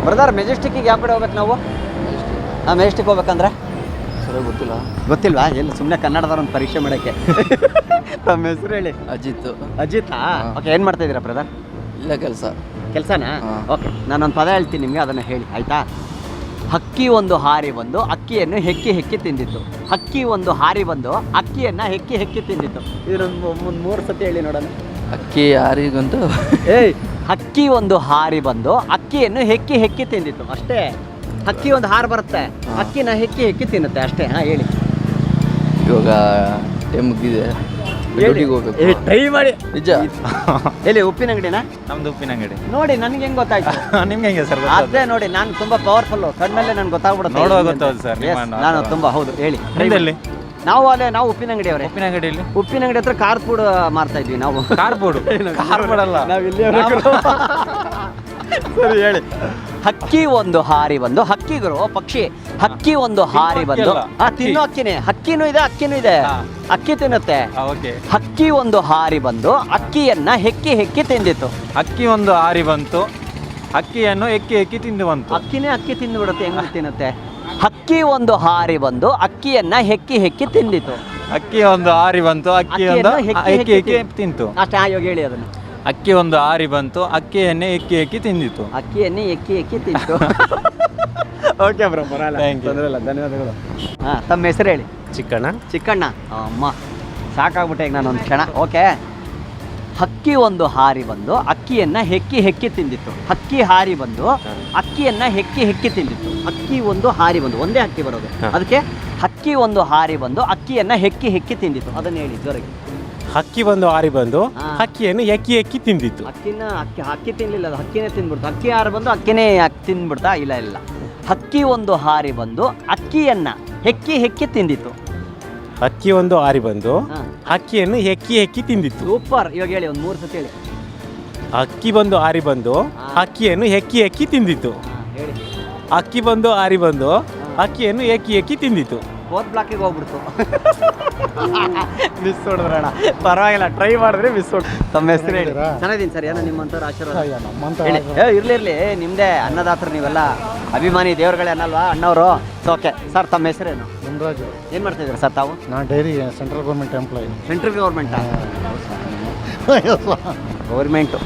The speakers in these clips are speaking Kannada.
ಬ್ರದರ್ ಮೆಜೆಸ್ಟಿಕ್ಕಿಗೆ ಯಾವ ಕಡೆ ಹೋಗ್ಬೇಕು ನಾವು? ಮೆಜೆಸ್ಟಿಕ್ ಹೋಗ್ಬೇಕಂದ್ರೆ ಸರಿ ಗೊತ್ತಿಲ್ಲ. ಗೊತ್ತಿಲ್ವಾ? ಎಲ್ಲಿ ಸುಮ್ಮನೆ ಕನ್ನಡದವ್ರ ಒಂದು ಪರೀಕ್ಷೆ ಮಾಡೋಕ್ಕೆ. ತಮ್ಮ ಹೆಸರು ಹೇಳಿ. ಅಜಿತಾ? ಓಕೆ, ಏನು ಮಾಡ್ತಾ ಇದ್ದೀರಾ ಬ್ರದರ್? ಇಲ್ಲ ಕೆಲಸನಾ? ಓಕೆ, ನಾನೊಂದು ಪದ ಹೇಳ್ತೀನಿ ನಿಮಗೆ, ಅದನ್ನು ಹೇಳಿ ಆಯಿತಾ? ಹಕ್ಕಿ ಒಂದು ಹಾರಿ ಬಂದು ಅಕ್ಕಿಯನ್ನು ಹೆಕ್ಕಿ ಹೆಕ್ಕಿ ತಿಂದಿತ್ತು. ಹಕ್ಕಿ ಒಂದು ಹಾರಿ ಬಂದು ಅಕ್ಕಿಯನ್ನು ಹೆಕ್ಕಿ ಹೆಕ್ಕಿ ತಿಂದಿತ್ತು. ಇದನ್ನೊಂದು ಒಂದು 3 ಸತಿ ಹೇಳಿ ನೋಡೋಣ. ಅಕ್ಕಿ ಯಾರಿಗಂತೂ ಹಕ್ಕಿ ಒಂದು ಹಾರಿ ಬಂದು ಅಕ್ಕಿಯನ್ನು ಹೆಕ್ಕಿ ಹೆಕ್ಕಿ ತಿಂದಿತ್ತು. ಅಷ್ಟೇ. ಹಕ್ಕಿ ಒಂದು ಹಾರು ಬರುತ್ತೆ, ಅಕ್ಕಿನ ಹೆಕ್ಕಿ ಹೆಕ್ಕಿ ತಿನ್ನುತ್ತೆ ಅಷ್ಟೇ. ಹೇಳಿ. ಇವಾಗ ಟೈಮ್ ಮುಗಿದಿದೆ, ಹೋಗ್ಬೇಕು. ಟ್ರೈ ಮಾಡಿ. ನಿಜ. ಎಲ್ಲಿ ಉಪ್ಪಿನಂಗಡಿನಾ? ನಮ್ದು ಉಪ್ಪಿನಂಗಡಿ. ನೋಡಿ ನನಗೆ ಹೆಂಗ್ ಗೊತ್ತಾಯ್ತು? ನಿಮ್ಗೆ ಹೆಂಗೆ ಸರ್? ಅದೇ ನೋಡಿ, ನಾನು ತುಂಬಾ ಪವರ್ಫುಲ್, ಕಣ್ಣಲ್ಲೇ ನನ್ಗೆ ಗೊತ್ತಾಗ್ಬಿಡುತ್ತೆ. ನೋಡುವಾಗ ಗೊತ್ತಾಗುತ್ತೆ ಸರ್. ನಾನು ತುಂಬಾ ಹೌದು. ಹೇಳಿ. ನಾವು ಉಪ್ಪಿನಂಗಡಿ ಅವರೇ. ಉಪ್ಪಿನಂಗಡಿಯಲ್ಲಿ ಉಪ್ಪಿನಂಗಡಿ ಹತ್ರ ಕಾರ್ ಫುಡ್ ಮಾರ್ತಾ ಇದ್ವಿ ನಾವು. ಕಾರ್ಬೋರ್ಡ್ ಅಲ್ಲ, ನಾವು ಇಲ್ಲಿ ಸರಿ ಹೇಳಿ. ಹಕ್ಕಿ ಒಂದು ಹಾರಿ ಬಂದು, ಹಕ್ಕಿಗಳು ಪಕ್ಷಿ. ಹಕ್ಕಿ ಒಂದು ಹಾರಿ ಬಂದು, ತಿನ್ನೋ ಅಕ್ಕಿನೇ. ಹಕ್ಕಿನೂ ಇದೆ, ಅಕ್ಕಿನೂ ಇದೆ. ಅಕ್ಕಿ ತಿನ್ನುತ್ತೆ. ಹಕ್ಕಿ ಒಂದು ಹಾರಿ ಬಂದು ಅಕ್ಕಿಯನ್ನ ಹೆಕ್ಕಿ ಹೆಕ್ಕಿ ತಿಂದಿತ್ತು. ಅಕ್ಕಿ ಒಂದು ಹಾರಿ ಬಂತು, ಅಕ್ಕಿಯನ್ನು ಎಕ್ಕಿ ಎಕ್ಕಿ ತಿಂದು ಬಂತು. ಅಕ್ಕಿನೇ ಅಕ್ಕಿ ತಿಂದು ಬಿಡುತ್ತೆ, ಹೆಂಗ್ ತಿನ್ನುತ್ತೆ? ಹಕ್ಕಿ ಒಂದು ಹಾರಿ ಬಂದು ಅಕ್ಕಿಯನ್ನ ಹೆಕ್ಕಿ ಹೆಕ್ಕಿ ತಿಂದಿತ್ತು. ಅಕ್ಕಿ ಒಂದು ಹಾರಿ ಬಂತು, ಅಕ್ಕಿಯನ್ನು ಎಕ್ಕಿ ಎಕ್ಕಿ ತಿಂತು. ಅಷ್ಟೇ. ಯೋಗ ಹೇಳಿ ಅದನ್ನು. ಅಕ್ಕಿ ಒಂದು ಹಾರಿ ಬಂತು, ಅಕ್ಕಿಯನ್ನೇ ಎಕ್ಕಿ ಎಕ್ಕಿ ತಿಂದಿತ್ತು. ಅಕ್ಕಿಯನ್ನೇ ಎಕ್ಕಿ ಎಕ್ಕಿ ತಿಂತು. ಓಕೆ ಬ್ರೋ, ಬರಲ್ಲ. ಧನ್ಯವಾದಗಳು. ತಮ್ಮ ಹೆಸರು ಹೇಳಿ. ಚಿಕ್ಕಣ್ಣ. ಅಮ್ಮ ಸಾಕಾಗ್ಬಿಟ್ಟೆ ಈಗ ನಾನೊಂದು ಕ್ಷಣ. ಓಕೆ. ಹಕ್ಕಿ ಒಂದು ಹಾರಿ ಬಂದು ಅಕ್ಕಿಯನ್ನ ಹೆಕ್ಕಿ ಹೆಕ್ಕಿ ತಿಂದಿತ್ತು. ಹಕ್ಕಿ ಹಾರಿ ಬಂದು ಅಕ್ಕಿಯನ್ನ ಹೆಕ್ಕಿ ಹೆಕ್ಕಿ ತಿಂದಿತ್ತು. ಹಕ್ಕಿ ಒಂದು ಹಾರಿ ಬಂದು, ಒಂದೇ ಹಕ್ಕಿ ಬರೋದು, ಅದಕ್ಕೆ ಹಕ್ಕಿ ಒಂದು ಹಾರಿ ಬಂದು ಅಕ್ಕಿಯನ್ನ ಹೆಕ್ಕಿ ಹೆಕ್ಕಿ ತಿಂದಿತ್ತು. ಅದನ್ನ ಹೇಳಿ ಜೋರಾಗಿ. ಹಕ್ಕಿ ಒಂದು ಹಾರಿ ಬಂದು ಹಕ್ಕಿಯನ್ನು ಎಕ್ಕಿ ಎಕ್ಕಿ ತಿಂದಿತ್ತು. ಹಕ್ಕಿ ತಿನ್ಲಿಲ್ಲ, ಅದು ಹಕ್ಕಿನೇ ತಿಂದ್ಬಿಡ್ತು. ಹಕ್ಕಿ ಹಾರಿ ಬಂದು ಅಕ್ಕಿನೇ ತಿಂದ್ಬಿಡ್ತಾ? ಇಲ್ಲ. ಹಕ್ಕಿ ಒಂದು ಹಾರಿ ಬಂದು ಅಕ್ಕಿಯನ್ನ ಹೆಕ್ಕಿ ಹೆಕ್ಕಿ ತಿಂದಿತ್ತು. ಹಕ್ಕಿ ಒಂದು ಹಾರಿ ಬಂದು ಹಕ್ಕಿಯನ್ನು ಹೆಕ್ಕಿ ಹೆಕ್ಕಿ ತಿಂದಿತ್ತು. ಸೂಪರ್. ಇವಾಗ ಹೇಳಿ, ಒಂದು 3 ಸತಿ ಹೇಳಿ. ಹಕ್ಕಿ ಬಂದು ಹಾರಿ ಬಂದು ಹಕ್ಕಿಯನ್ನು ಹೆಕ್ಕಿ ಹೆಕ್ಕಿ ತಿಂದಿತ್ತು. ಹೇಳಿ. ಹಕ್ಕಿ ಬಂದು ಹಾರಿ ಬಂದು ಹಕ್ಕಿಯನ್ನು ಎಕ್ಕಿ ಎಕ್ಕಿ ತಿಂದಿತ್ತು. 4th ಬ್ಲಾಕಿಗೆ ಹೋಗ್ಬಿಡ್ತು. ಮಿಸ್ ಹೊಡೆದ್ರಣ. ಪರವಾಗಿಲ್ಲ, ಟ್ರೈ ಮಾಡಿದ್ರೆ ಮಿಸ್ ಹೊಡ್. ತಮ್ಮ ಹೆಸರು ಹೇಳಿ. ಚೆನ್ನಾಗಿದ್ದೀನಿ ಸರ್. ಏನೋ ನಿಮ್ಮಂಥವ್ರು ಆಶೀರ್ವಾದ ಇರ್ಲಿ. ನಿಮ್ಮದೇ ಅನ್ನದಾತರು ನೀವೆಲ್ಲ, ಅಭಿಮಾನಿ ದೇವ್ರುಗಳೇ ಅನ್ನಲ್ವಾ ಅಣ್ಣವರು? ಓಕೆ ಸರ್, ತಮ್ಮ ಹೆಸರೇನು? ಮುನ್ರಾಜು. ಏನು ಮಾಡ್ತಾ ಇದ್ದೀರಾ ಸರ್ ತಾವು? ನಾನು dairy central government employee. Central ಗೌರ್ಮೆಂಟಾ? ಗೌರ್ಮೆಂಟು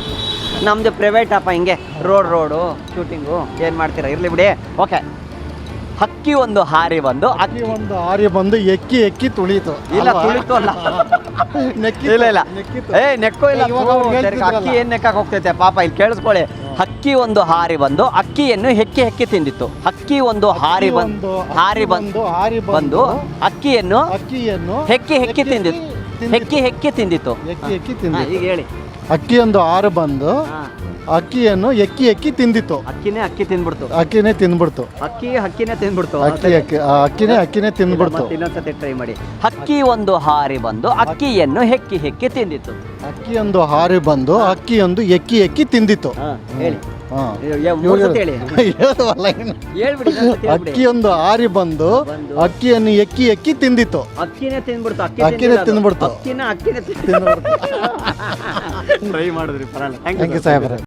ನಮ್ಮದು ಪ್ರೈವೇಟ್ ಅಪ್ಪ. ಹಿಂಗೆ ರೋಡು ಶೂಟಿಂಗು ಏನು ಮಾಡ್ತೀರಾ? ಇರಲಿ ಬಿಡಿ. ಓಕೆ. ಹಕ್ಕಿ ಒಂದು ಹಾರಿ ಬಂದು ಎಕ್ಕಿ ಎಕ್ಕಿ ತುಳಿತು. ಇಲ್ಲ, ತುಳಿತು ಅಲ್ಲ. ಇಲ್ಲ. ನೆಕ್ಕೋ ಇಲ್ಲ. ಅಕ್ಕಿ ಏನ್ ನೆಕ್ಕಕ್ಕೆ ಹೋಗ್ತೈತೆ ಪಾಪ, ಇಲ್ಲಿ ಕೇಳಿಸ್ಕೊಳ್ಳಿ. ಹಕ್ಕಿ ಒಂದು ಹಾರಿ ಬಂದು ಅಕ್ಕಿಯನ್ನು ಹೆಕ್ಕಿ ಹೆಕ್ಕಿ ತಿಂದಿತ್ತು. ಹಕ್ಕಿ ಒಂದು ಹಾರಿ ಬಂದು ಅಕ್ಕಿಯನ್ನು ಹೆಕ್ಕಿ ಹೆಕ್ಕಿ ತಿಂದಿತ್ತು. ಈಗ ಹೇಳಿ. ಅಕ್ಕಿ ಒಂದು ಹಾರಿ ಬಂದು ಅಕ್ಕಿಯನ್ನು ಎಕ್ಕಿ ಎಕ್ಕಿ ತಿಂದಿತ್ತು. ಅಕ್ಕಿ ತಿಂದ್ಬಿಡ್ತು. ಅಕ್ಕಿನೇ ತಿಂದ್ಬಿಡ್ತು. ಇನ್ನೊಂದ್ಸತಿ ಟ್ರೈ ಮಾಡಿ. ಹಕ್ಕಿ ಒಂದು ಹಾರಿ ಬಂದು ಅಕ್ಕಿಯನ್ನು ಹೆಕ್ಕಿ ಹೆಕ್ಕಿ ತಿಂದಿತ್ತು. ಅಕ್ಕಿಯೊಂದು ಹಾರಿ ಬಂದು ಅಕ್ಕಿಯೊಂದು ಎಕ್ಕಿ ಎಕ್ಕಿ ತಿಂದಿತ್ತು. ಹೇಳಿ. ಅಕ್ಕಿಯೊಂದು ಹಾರಿ ಬಂದು ಅಕ್ಕಿಯನ್ನು ಎಕ್ಕಿ ಎಕ್ಕಿ ತಿಂದಿತ್ತು. ಅಕ್ಕಿನೇ ತಿಂದ್ಬಿಡ್ತು. ತಿಂದ್ಬಿಡ್ತು. ಟ್ರೈ ಮಾಡಿದ್ರಿ, ಪರವಾಗಿಲ್ಲ. ಥ್ಯಾಂಕ್ ಯು ಸಾಹೇಬ್ರೆ.